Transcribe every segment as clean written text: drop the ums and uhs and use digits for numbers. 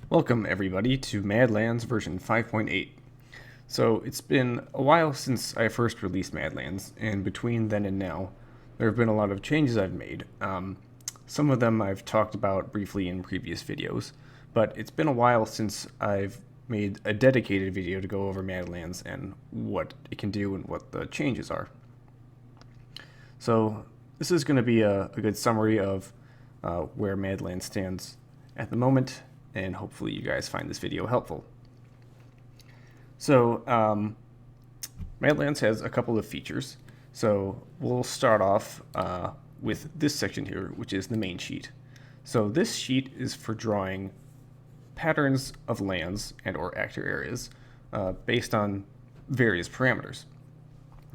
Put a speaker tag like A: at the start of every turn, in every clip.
A: Welcome everybody to MadLands version 5.8. So it's been a while since I first released MadLands, and between then and now, there have been a lot of changes I've made. Some of them I've talked about briefly in previous videos, but it's been a while since I've made a dedicated video to go over MadLands and what it can do and what the changes are. So this is going to be a good summary of where MadLands stands at the moment, and hopefully you guys find this video helpful. So MadLands has a couple of features. So we'll start off with this section here, which is the main sheet. So this sheet is for drawing patterns of lands and or actor areas based on various parameters.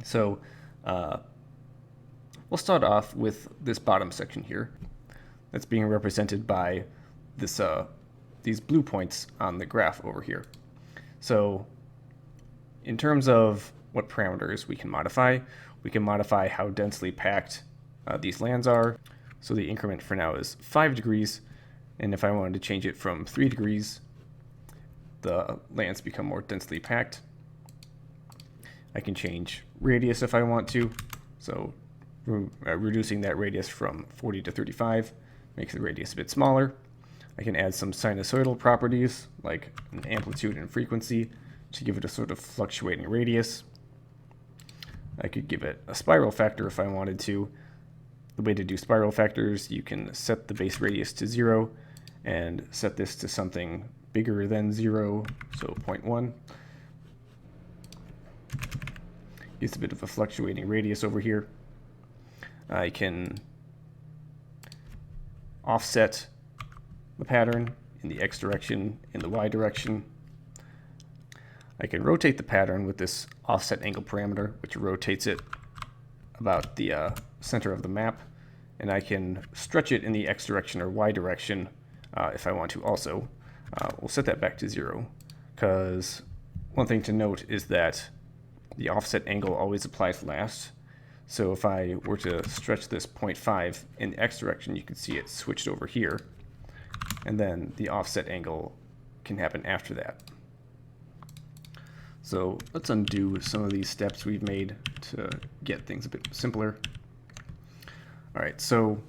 A: So we'll start off with this bottom section here that's being represented by this these blue points on the graph over here. So in terms of what parameters we can modify how densely packed these lands are. So the increment for now is 5 degrees, and if I wanted to change it from 3 degrees, the lands become more densely packed. I can change radius if I want to, so reducing that radius from 40 to 35 makes the radius a bit smaller. I can add some sinusoidal properties like an amplitude and frequency to give it a sort of fluctuating radius. I could give it a spiral factor if I wanted to. The way to do spiral factors, you can set the base radius to 0 and set this to something bigger than 0, so 0.1. Gives a bit of a fluctuating radius over here. I can offset the pattern in the X direction, in the Y direction. I can rotate the pattern with this offset angle parameter, which rotates it about the center of the map, and I can stretch it in the X direction or Y direction if I want to also. We'll set that back to 0, because one thing to note is that the offset angle always applies last. So if I were to stretch this 0.5 in the X direction, you can see it switched over here, and then the offset angle can happen after that. So let's undo some of these steps we've made to get things a bit simpler. All right, so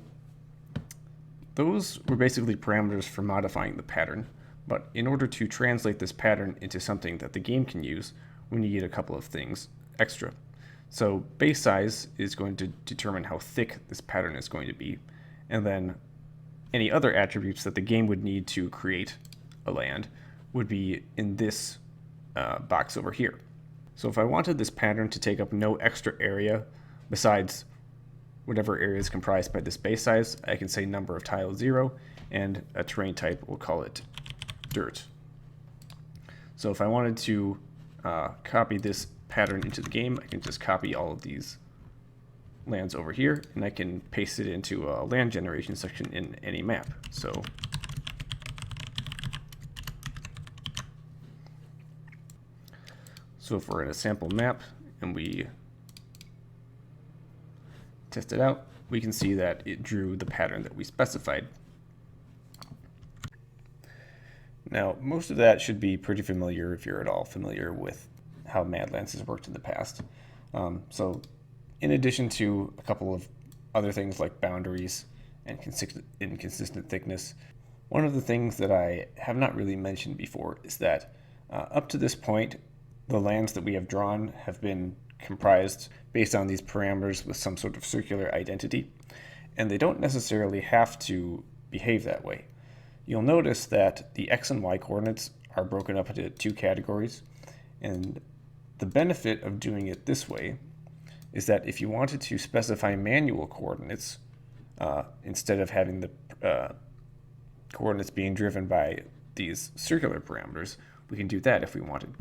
A: those were basically parameters for modifying the pattern, but in order to translate this pattern into something that the game can use, we need a couple of things extra. So base size is going to determine how thick this pattern is going to be, and then any other attributes that the game would need to create a land would be in this box over here. So if I wanted this pattern to take up no extra area besides whatever area is comprised by this base size, I can say number of tiles 0, and a terrain type, we'll call it dirt. So if I wanted to copy this pattern into the game, I can just copy all of these lands over here, and I can paste it into a land generation section in any map. So if we're in a sample map and we test it out, we can see that it drew the pattern that we specified. Now, most of that should be pretty familiar if you're at all familiar with how MadLands has worked in the past. So in addition to a couple of other things like boundaries and inconsistent thickness, one of the things that I have not really mentioned before is that up to this point, the lands that we have drawn have been comprised based on these parameters with some sort of circular identity, and they don't necessarily have to behave that way. You'll notice that the X and Y coordinates are broken up into 2 categories, and the benefit of doing it this way is that if you wanted to specify manual coordinates, instead of having the coordinates being driven by these circular parameters, we can do that if we wanted.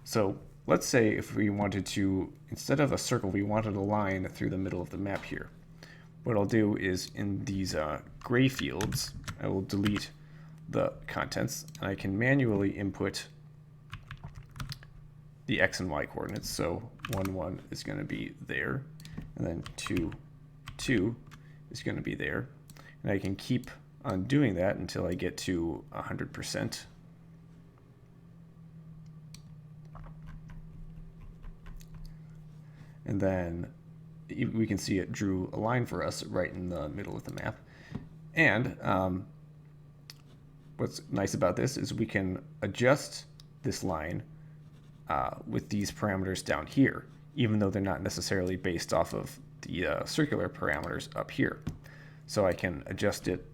A: So let's say if we wanted to, instead of a circle, we wanted a line through the middle of the map here. What I'll do is in these gray fields, I will delete the contents, and I can manually input the X and Y coordinates. So 1, 1 is going to be there, and then 2, 2 is going to be there. And I can keep on doing that until I get to 100%. And then we can see it drew a line for us right in the middle of the map. And what's nice about this is we can adjust this line with these parameters down here, even though they're not necessarily based off of the circular parameters up here. So I can adjust it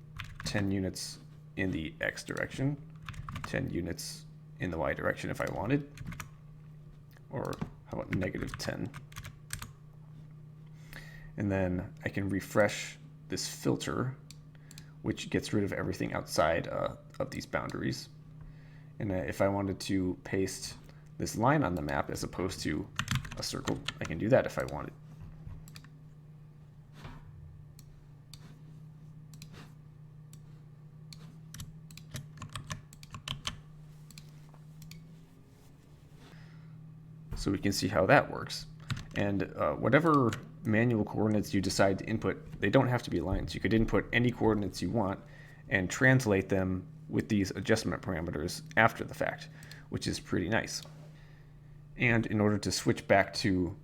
A: 10 units in the X direction, 10 units in the Y direction if I wanted, or how about -10? And then I can refresh this filter, which gets rid of everything outside of these boundaries. And if I wanted to paste this line on the map as opposed to a circle, I can do that if I wanted. So we can see how that works. And whatever manual coordinates you decide to input, they don't have to be lines. You could input any coordinates you want and translate them with these adjustment parameters after the fact, which is pretty nice. And in order to switch back to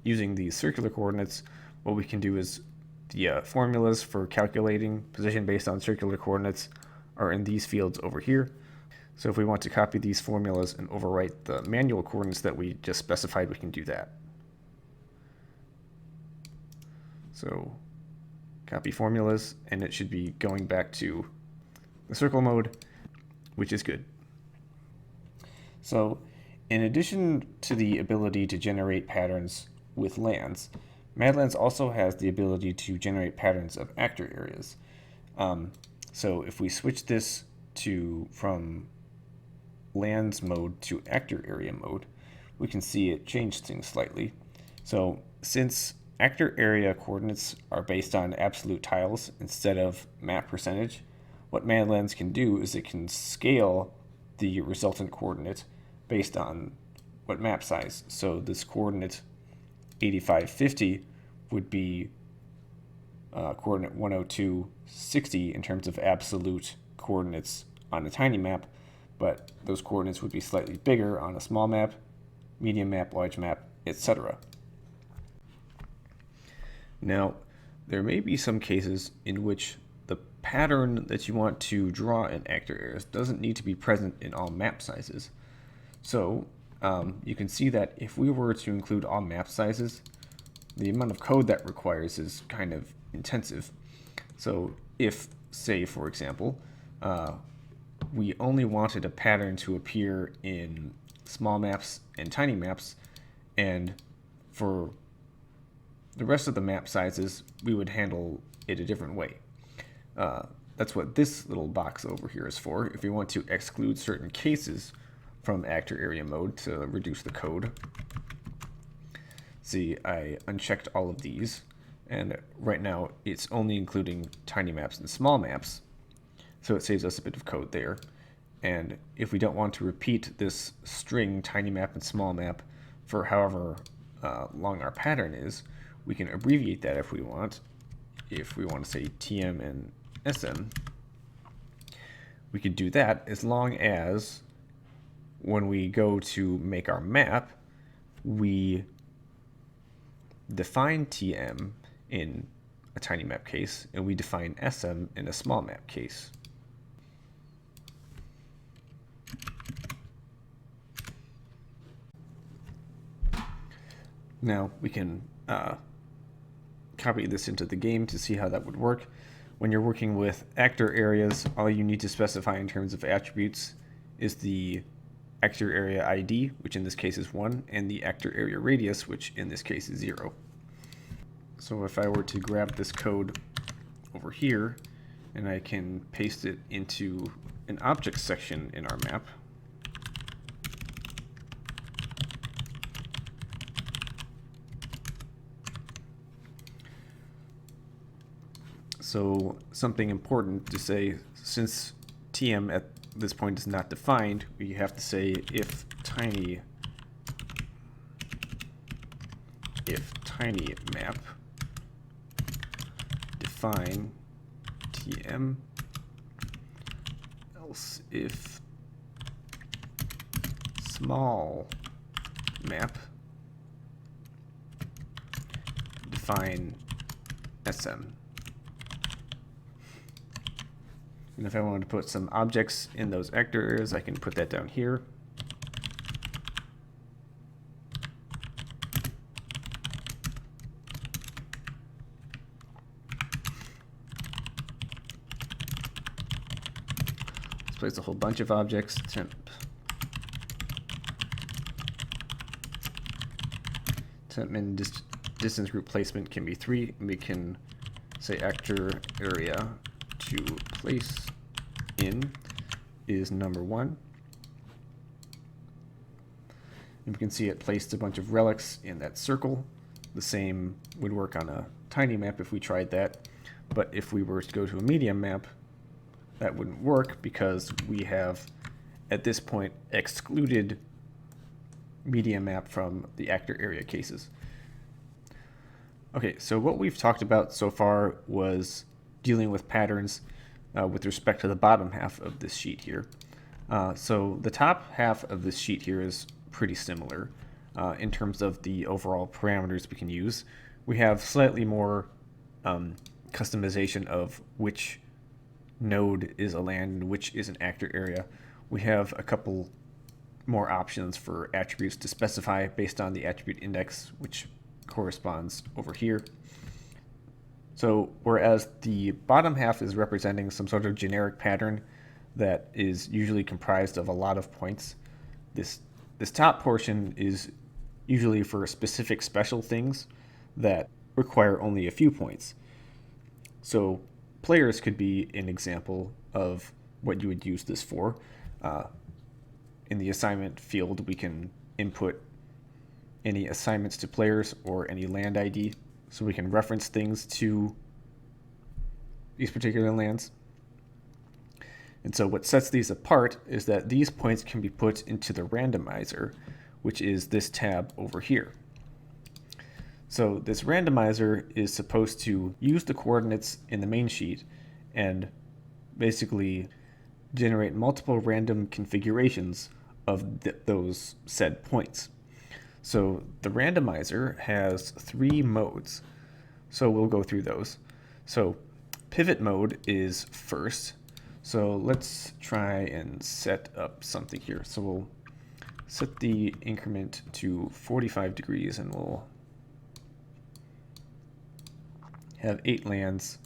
A: using these circular coordinates, what we can do is the formulas for calculating position based on circular coordinates are in these fields over here. So if we want to copy these formulas and overwrite the manual coordinates that we just specified, we can do that. So copy formulas, and it should be going back to the circle mode, which is good. So in addition to the ability to generate patterns with lands, MadLands also has the ability to generate patterns of actor areas. So if we switch this from lands mode to actor area mode, we can see it changed things slightly. So since actor area coordinates are based on absolute tiles instead of map percentage, what MadLands can do is it can scale the resultant coordinate based on what map size. So this coordinate 8550 would be coordinate 10260 in terms of absolute coordinates on a tiny map, but those coordinates would be slightly bigger on a small map, medium map, large map, etc. Now, there may be some cases in which the pattern that you want to draw in actor areas doesn't need to be present in all map sizes. So you can see that if we were to include all map sizes, the amount of code that requires is kind of intensive. So if, say, for example, we only wanted a pattern to appear in small maps and tiny maps, and for the rest of the map sizes, we would handle it a different way. That's what this little box over here is for. If we want to exclude certain cases from actor area mode to reduce the code. See, I unchecked all of these, and right now it's only including tiny maps and small maps, so it saves us a bit of code there. And if we don't want to repeat this string tiny map and small map for however long our pattern is, we can abbreviate that if we want. If we want to say TM and SM, we could do that as long as when we go to make our map, we define TM in a tiny map case, and we define SM in a small map case. Now we can copy this into the game to see how that would work. When you're working with actor areas, all you need to specify in terms of attributes is the actor area ID, which in this case is 1, and the actor area radius, which in this case is 0. So if I were to grab this code over here, and I can paste it into an object section in our map, so something important to say, since TM at this point is not defined, we have to say if tiny map define TM, else if small map define SM. And if I wanted to put some objects in those actor areas, I can put that down here. Let's place a whole bunch of objects. Temp min distance group placement can be 3. And we can say actor area to place in is number 1. And we can see it placed a bunch of relics in that circle. The same would work on a tiny map if we tried that. But if we were to go to a medium map, that wouldn't work because we have, at this point, excluded medium map from the actor area cases. Okay, so what we've talked about so far was dealing with patterns with respect to the bottom half of this sheet here. So the top half of this sheet here is pretty similar in terms of the overall parameters we can use. We have slightly more customization of which node is a land and which is an actor area. We have a couple more options for attributes to specify based on the attribute index, which corresponds over here. So whereas the bottom half is representing some sort of generic pattern that is usually comprised of a lot of points, this top portion is usually for specific special things that require only a few points. So players could be an example of what you would use this for. In the assignment field, we can input any assignments to players or any land ID, so we can reference things to these particular lands. And so what sets these apart is that these points can be put into the randomizer, which is this tab over here. So this randomizer is supposed to use the coordinates in the main sheet and basically generate multiple random configurations of those said points. So the randomizer has 3 modes. So we'll go through those. So pivot mode is first. So let's try and set up something here. So we'll set the increment to 45 degrees and we'll have 8 lands.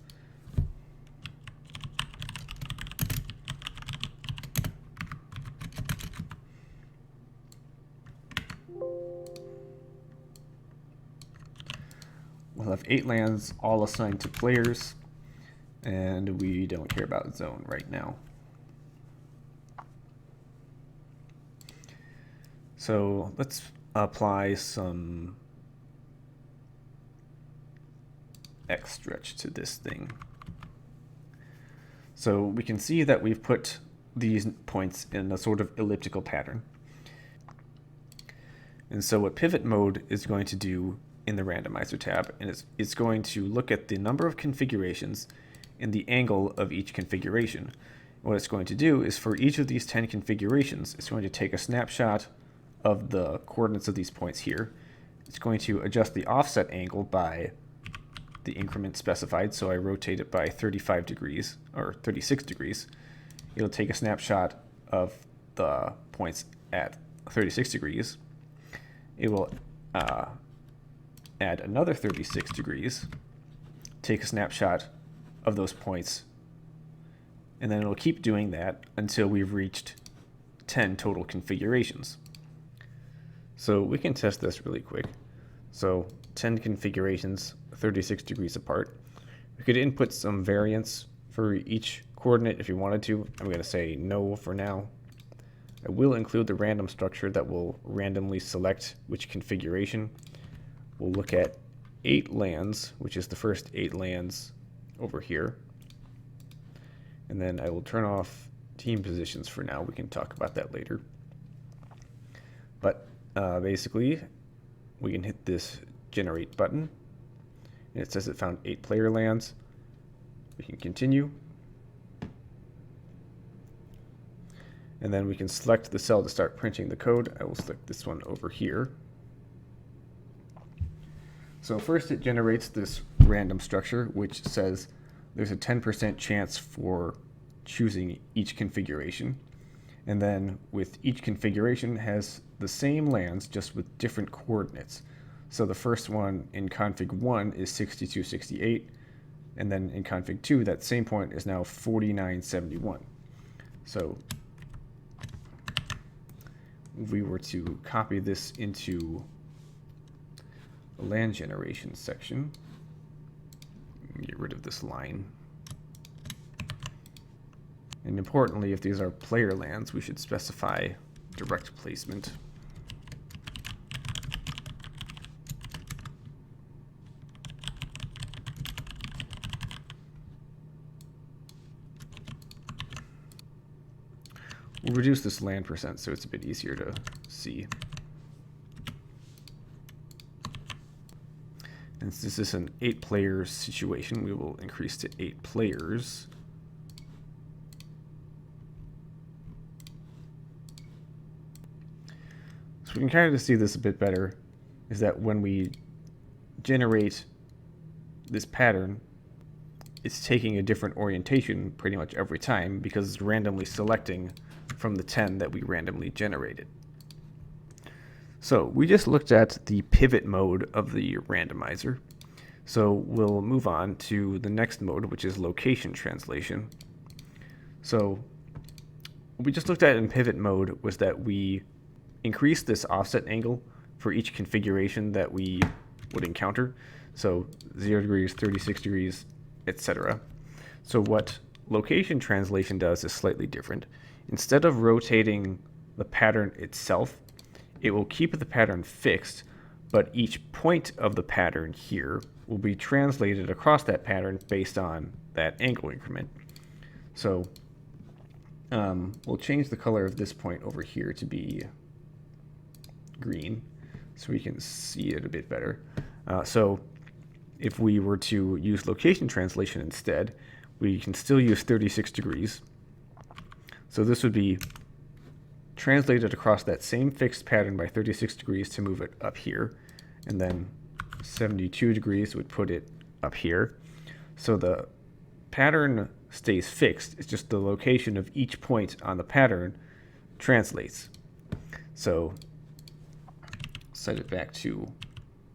A: We'll have 8 lands all assigned to players, and we don't care about zone right now. So let's apply some X stretch to this thing. So we can see that we've put these points in a sort of elliptical pattern. And so what pivot mode is going to do in the randomizer tab, and it's going to look at the number of configurations and the angle of each configuration. And what it's going to do is for each of these 10 configurations, it's going to take a snapshot of the coordinates of these points here. It's going to adjust the offset angle by the increment specified, so I rotate it by 35 degrees or 36 degrees. It'll take a snapshot of the points at 36 degrees. It will add another 36 degrees, take a snapshot of those points, and then it'll keep doing that until we've reached 10 total configurations. So we can test this really quick. So 10 configurations, 36 degrees apart. We could input some variance for each coordinate if you wanted to. I'm going to say no for now. I will include the random structure that will randomly select which configuration. We'll look at 8 lands, which is the first 8 lands over here. And then I will turn off team positions for now. We can talk about that later. But basically, we can hit this generate button. And it says it found 8 player lands. We can continue. And then we can select the cell to start printing the code. I will select this one over here. So first it generates this random structure which says there's a 10% chance for choosing each configuration. And then with each configuration has the same lands just with different coordinates. So the first one in config 1 is 6268, and then in config 2 that same point is now 4971. So if we were to copy this into a land generation section, get rid of this line. And importantly, if these are player lands, we should specify direct placement. We'll reduce this land percent so it's a bit easier to see. And since this is an 8-player situation, we will increase to 8 players. So we can kind of see this a bit better, is that when we generate this pattern, it's taking a different orientation pretty much every time because it's randomly selecting from the 10 that we randomly generated. So we just looked at the pivot mode of the randomizer. So we'll move on to the next mode, which is location translation. So what we just looked at in pivot mode was that we increase this offset angle for each configuration that we would encounter. So 0 degrees, 36 degrees, etc. So what location translation does is slightly different. Instead of rotating the pattern itself, it will keep the pattern fixed, but each point of the pattern here will be translated across that pattern based on that angle increment. So we'll change the color of this point over here to be green so we can see it a bit better. So if we were to use location translation instead, we can still use 36 degrees. So this would be translated across that same fixed pattern by 36 degrees to move it up here, and then 72 degrees would put it up here. So the pattern stays fixed, it's just the location of each point on the pattern translates. So set it back to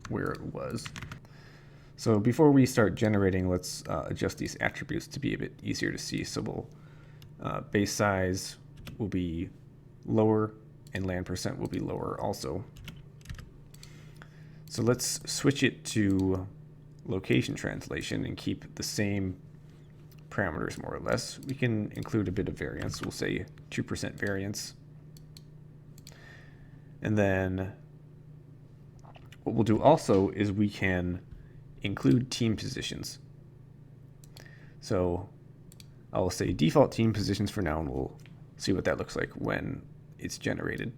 A: where it was. So before we start generating, let's adjust these attributes to be a bit easier to see. So we'll base size will be lower and land percent will be lower also. So let's switch it to location translation and keep the same parameters more or less. We can include a bit of variance. We'll say 2% variance. And then what we'll do also is we can include team positions. So I'll say default team positions for now, and we'll see what that looks like when it's generated.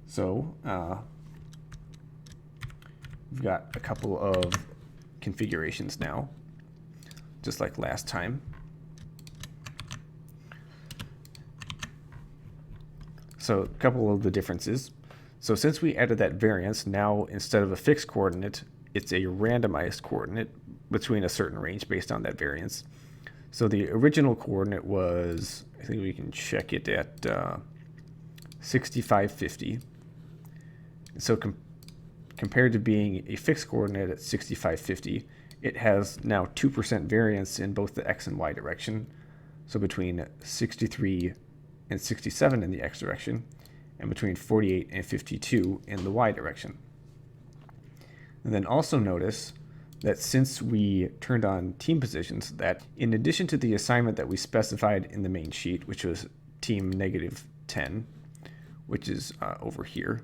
A: So we've got a couple of configurations now, just like last time. So a couple of the differences. So since we added that variance, now instead of a fixed coordinate, it's a randomized coordinate between a certain range based on that variance. So the original coordinate was, I think we can check it at 6550. So compared to being a fixed coordinate at 6550, it has now 2% variance in both the x and y direction. So between 63 and 67 in the x direction, and between 48 and 52 in the y direction. And then also notice that since we turned on team positions, that in addition to the assignment that we specified in the main sheet, which was team -10, which is over here,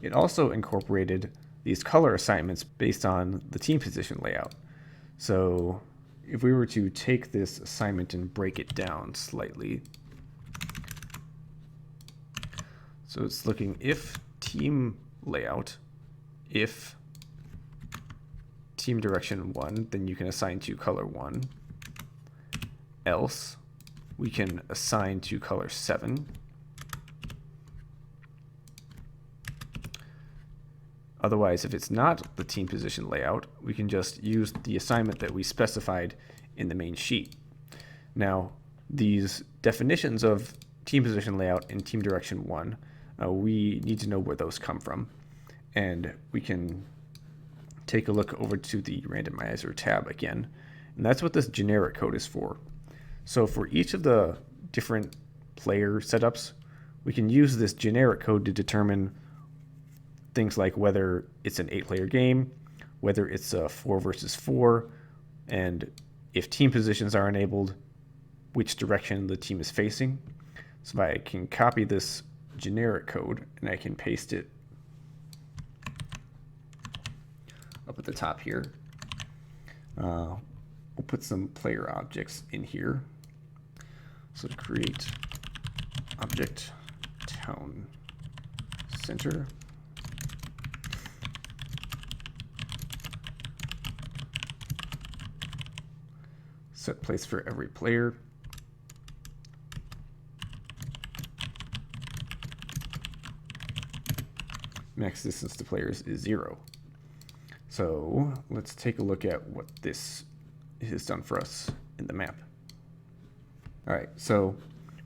A: it also incorporated these color assignments based on the team position layout. So if we were to take this assignment and break it down slightly, so it's looking if team layout, if team direction 1, then you can assign to color 1. Else, we can assign to color 7. Otherwise, if it's not the team position layout, we can just use the assignment that we specified in the main sheet. Now, these definitions of team position layout and team direction 1, we need to know where those come from. And we can take a look over to the randomizer tab again. And that's what this generic code is for. So for each of the different player setups, we can use this generic code to determine things like whether it's an 8-player game, whether it's a 4 versus 4, and if team positions are enabled, which direction the team is facing. So I can copy this generic code and I can paste it up at the top here. We'll put some player objects in here. So to create object town center. Set place for every player. Max distance to players is 0. So let's take a look at what this has done for us in the map. All right, so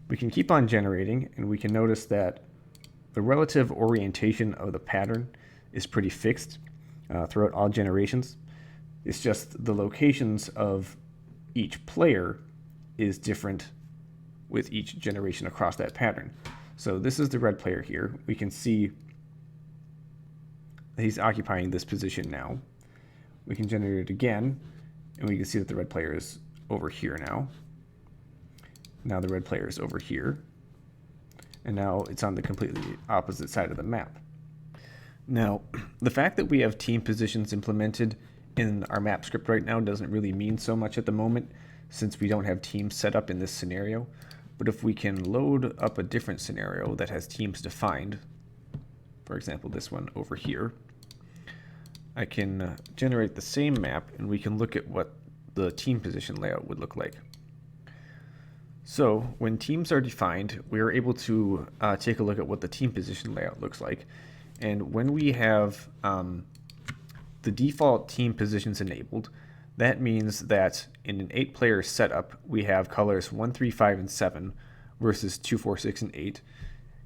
A: we can keep on generating, and we can notice that the relative orientation of the pattern is pretty fixed throughout all generations. It's just the locations of each player is different with each generation across that pattern. So this is the red player here. We can see that he's occupying this position now. We can generate it again, and we can see that the red player is over here now. Now the red player is over here. And now it's on the completely opposite side of the map. Now, the fact that we have team positions implemented in our map script right now doesn't really mean so much at the moment, since we don't have teams set up in this scenario. But if we can load up a different scenario that has teams defined, for example this one over here, I can generate the same map and we can look at what the team position layout would look like. So when teams are defined, we are able to take a look at what the team position layout looks like. And when we have the default team positions enabled, that means that in an 8-player setup, we have colors 1, 3, 5, and 7 versus 2, 4, 6, and 8.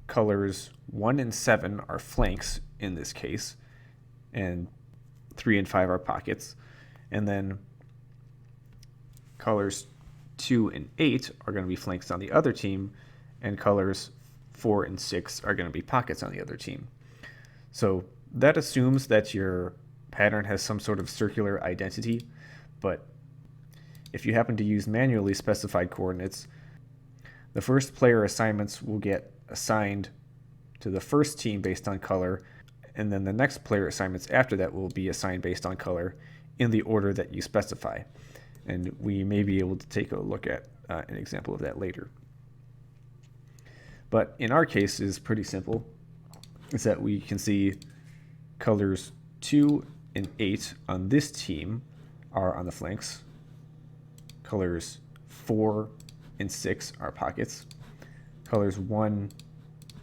A: Colors 1 and 7 are flanks in this case, and 3 and 5 are pockets. And then colors 2 and 8 are going to be flanks on the other team, and colors 4 and 6 are going to be pockets on the other team. So that assumes that your pattern has some sort of circular identity, but if you happen to use manually specified coordinates, the first player assignments will get assigned to the first team based on color, and then the next player assignments after that will be assigned based on color in the order that you specify. And we may be able to take a look at an example of that later. But in our case, it's pretty simple. Is that we can see colors 2 and 8 on this team are on the flanks. Colors 4 and 6 are pockets. Colors 1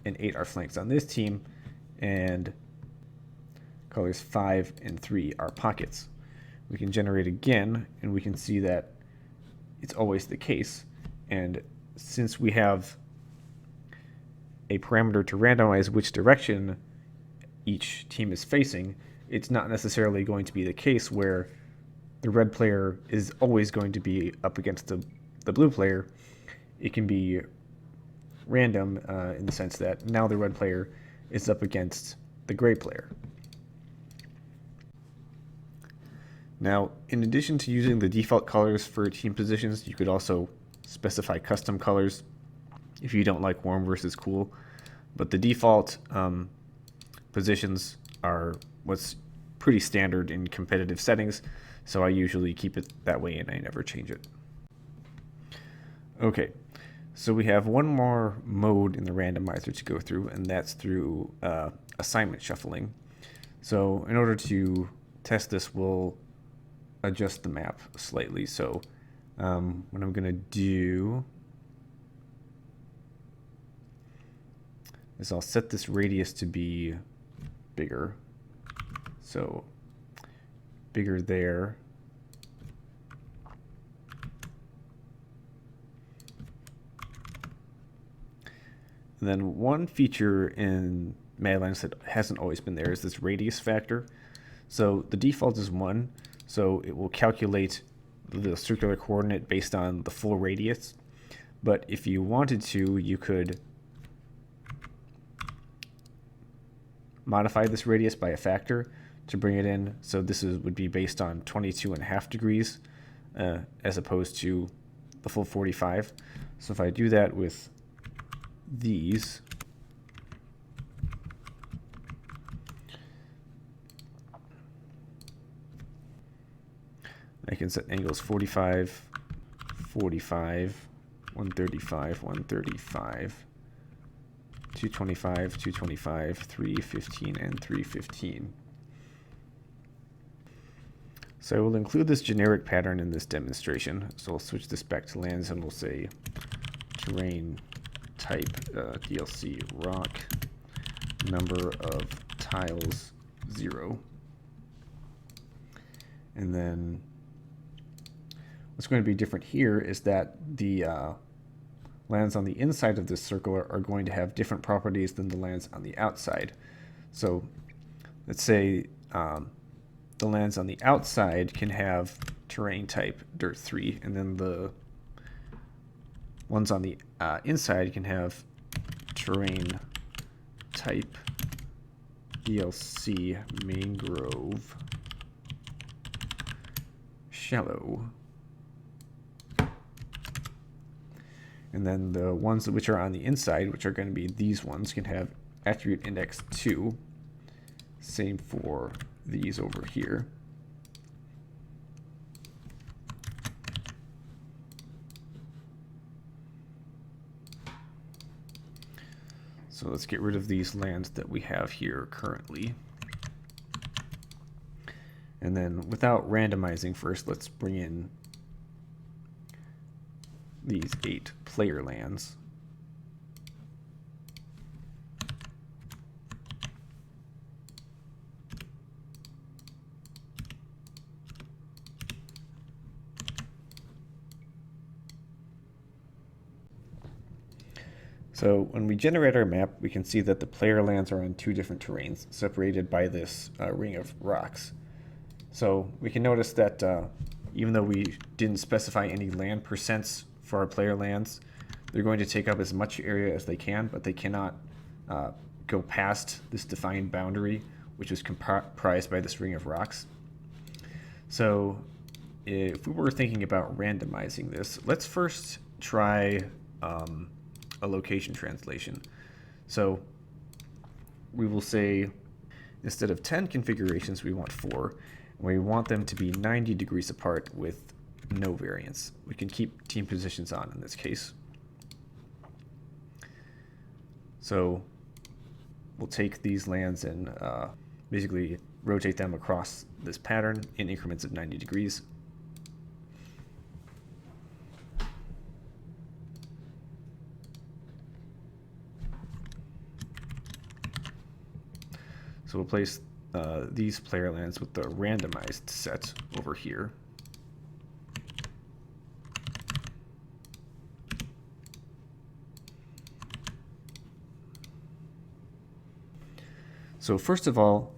A: and 8 are flanks on this team, and colors 5 and 3 are pockets. We can generate again, and we can see that it's always the case. And since we have a parameter to randomize which direction each team is facing, it's not necessarily going to be the case where the red player is always going to be up against the blue player. It can be random in the sense that now the red player is up against the gray player. Now, in addition to using the default colors for team positions, you could also specify custom colors if you don't like warm versus cool. But the default positions are what's pretty standard in competitive settings, so I usually keep it that way and I never change it. Okay, so we have one more mode in the randomizer to go through, and that's through assignment shuffling. So in order to test this, we'll adjust the map slightly. So what I'm going to do is I'll set this radius to be bigger. So bigger there. And then one feature in MadLands that hasn't always been there is this radius factor. So the default is 1, so it will calculate the circular coordinate based on the full radius. But if you wanted to, you could modify this radius by a factor to bring it in. So this would be based on 22.5 degrees as opposed to the full 45. So if I do that with these, I can set angles 45, 45, 135, 135, 225, 225, 315, and 315. So I will include this generic pattern in this demonstration. So I'll switch this back to lands and we'll say terrain type DLC rock, number of tiles 0. And then what's going to be different here is that the lands on the inside of this circle are going to have different properties than the lands on the outside. So let's say the lands on the outside can have terrain type dirt 3, and then the ones on the inside can have terrain type DLC mangrove shallow. And then the ones which are on the inside, which are going to be these ones, can have attribute index 2. Same for these over here. So let's get rid of these lands that we have here currently. And then without randomizing first, let's bring in these 8 player lands. So when we generate our map, we can see that the player lands are on 2 different terrains, separated by this ring of rocks. So we can notice that even though we didn't specify any land percents for our player lands, they're going to take up as much area as they can, but they cannot go past this defined boundary, which is comprised by this ring of rocks. So if we were thinking about randomizing this, let's first try a location translation. So we will say instead of 10 configurations, we want 4. And we want them to be 90 degrees apart with no variance. We can keep team positions on in this case. So we'll take these lands and basically rotate them across this pattern in increments of 90 degrees. So we'll place these player lands with the randomized set over here. So first of all,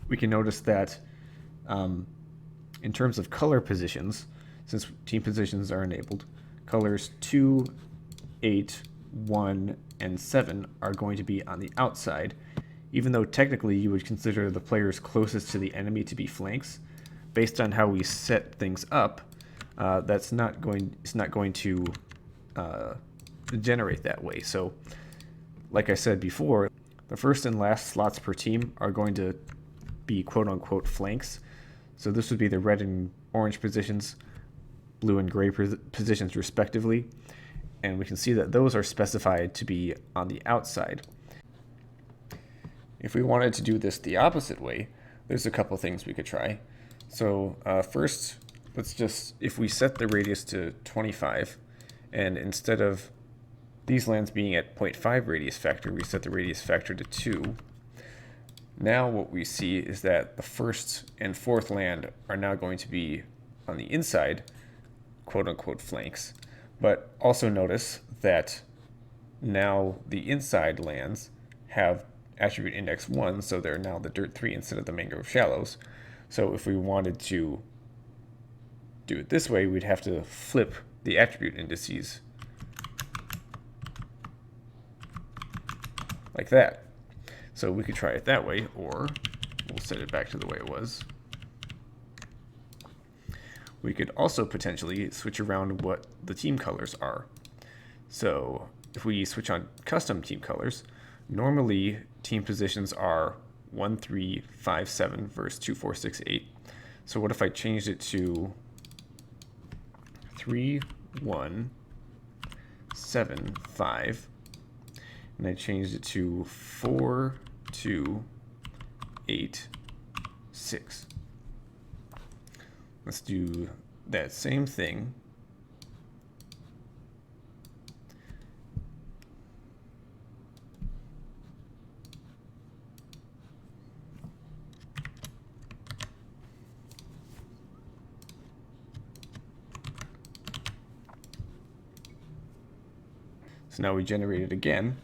A: we can notice that in terms of color positions, since team positions are enabled, colors 2, 8, 1, and 7 are going to be on the outside, even though technically you would consider the players closest to the enemy to be flanks. Based on how we set things up, it's not going to generate that way. So like I said before, the first and last slots per team are going to be quote-unquote flanks. So this would be the red and orange positions, blue and gray positions respectively. And we can see that those are specified to be on the outside. If we wanted to do this the opposite way, there's a couple things we could try. So first, if we set the radius to 25, and instead of these lands being at 0.5 radius factor, we set the radius factor to 2. Now what we see is that the first and fourth land are now going to be on the inside, quote-unquote flanks. But also notice that now the inside lands have attribute index 1, so they're now the dirt 3 instead of the mangrove shallows. So if we wanted to do it this way, we'd have to flip the attribute indices like that. So we could try it that way, or we'll set it back to the way it was. We could also potentially switch around what the team colors are. So if we switch on custom team colors, normally team positions are 1, 3, 5, 7 versus 2, 4, 6, 8. So what if I changed it to 3, 1, 7, 5, and I changed it to 4, 2, 8, 6. Let's do that same thing. So now we generate it again,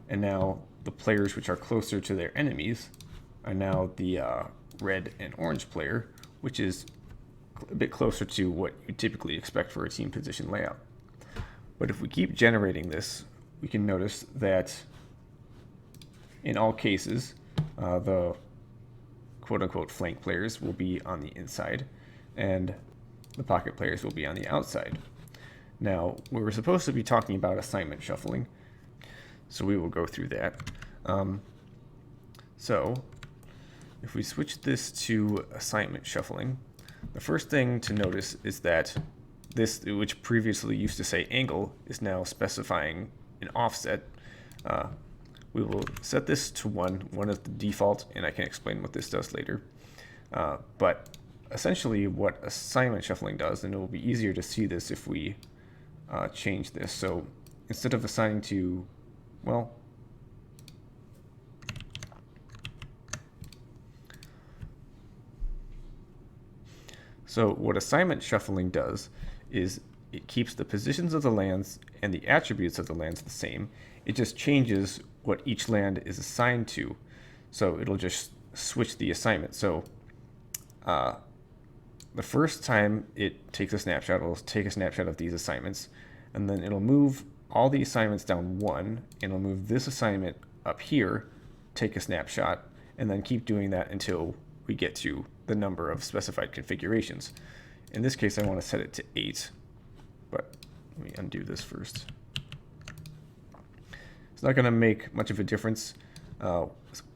A: and now the players which are closer to their enemies are now the red and orange player, which is a bit closer to what you typically expect for a team position layout. But if we keep generating this, we can notice that in all cases, the quote-unquote flank players will be on the inside, and the pocket players will be on the outside. Now, we were supposed to be talking about assignment shuffling, so we will go through that. So, if we switch this to assignment shuffling, the first thing to notice is that this, which previously used to say angle, is now specifying an offset. We will set this to 1. 1 is the default, and I can explain what this does later. But essentially what assignment shuffling does, and it will be easier to see this if we change this. So instead of assigning to, well, so what assignment shuffling does is it keeps the positions of the lands and the attributes of the lands the same. It just changes what each land is assigned to. So it'll just switch the assignment. So the first time it takes a snapshot, it'll take a snapshot of these assignments, and then it'll move all the assignments down 1, and it'll move this assignment up here, take a snapshot, and then keep doing that until we get to the number of specified configurations. In this case, I want to set it to 8, but let me undo this first. It's not going to make much of a difference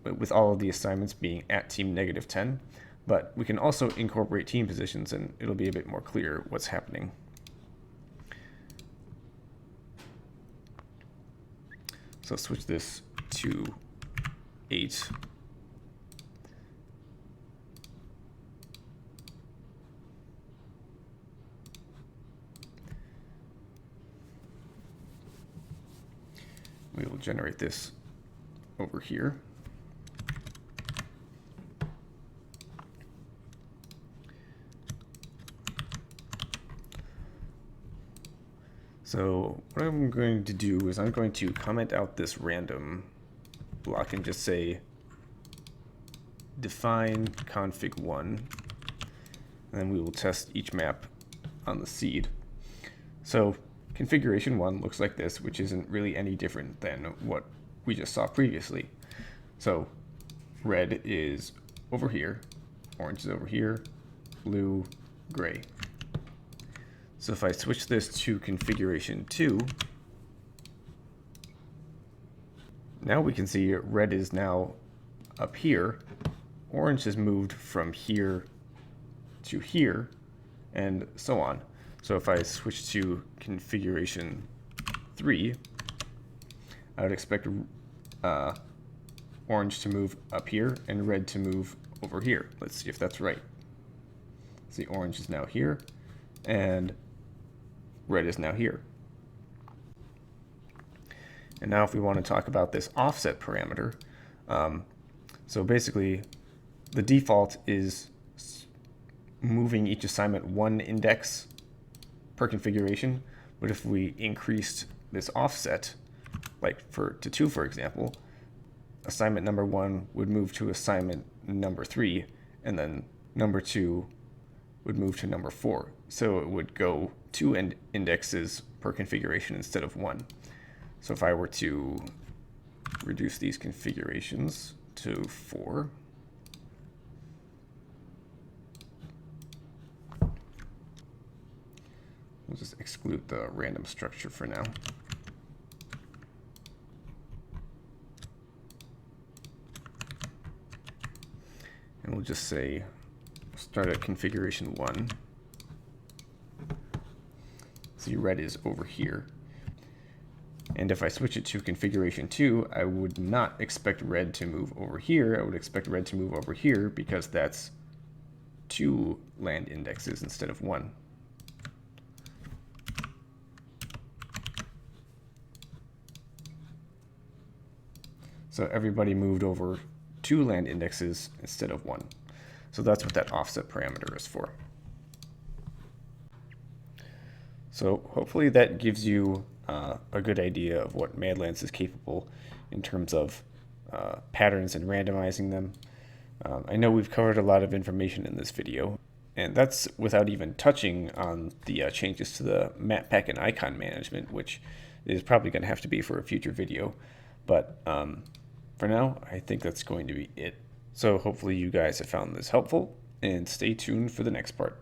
A: with all of the assignments being at team -10, but we can also incorporate team positions, and it'll be a bit more clear what's happening. So switch this to 8. We will generate this over here. So what I'm going to do is I'm going to comment out this random block and just say define config1, and then we will test each map on the seed. So configuration 1 looks like this, which isn't really any different than what we just saw previously. So red is over here, orange is over here, blue, gray. So if I switch this to configuration 2, now we can see red is now up here, orange has moved from here to here, and so on. So if I switch to configuration 3, I would expect orange to move up here and red to move over here. Let's see if that's right. See, orange is now here, and red is now here. And now if we want to talk about this offset parameter, so basically the default is moving each assignment one index per configuration, but if we increased this offset, like to 2 for example, assignment number 1 would move to assignment number 3, and then number 2 would move to number 4. So it would go 2 indexes per configuration instead of 1. So if I were to reduce these configurations to 4, we'll just exclude the random structure for now. And we'll just say start at configuration 1. See, red is over here. And if I switch it to configuration 2, I would not expect red to move over here. I would expect red to move over here because that's 2 land indexes instead of 1. So everybody moved over 2 land indexes instead of 1. So that's what that offset parameter is for. So hopefully that gives you a good idea of what MadLands is capable in terms of patterns and randomizing them. I know we've covered a lot of information in this video, and that's without even touching on the changes to the map pack and icon management, which is probably going to have to be for a future video. But for now, I think that's going to be it. So hopefully you guys have found this helpful, and stay tuned for the next part.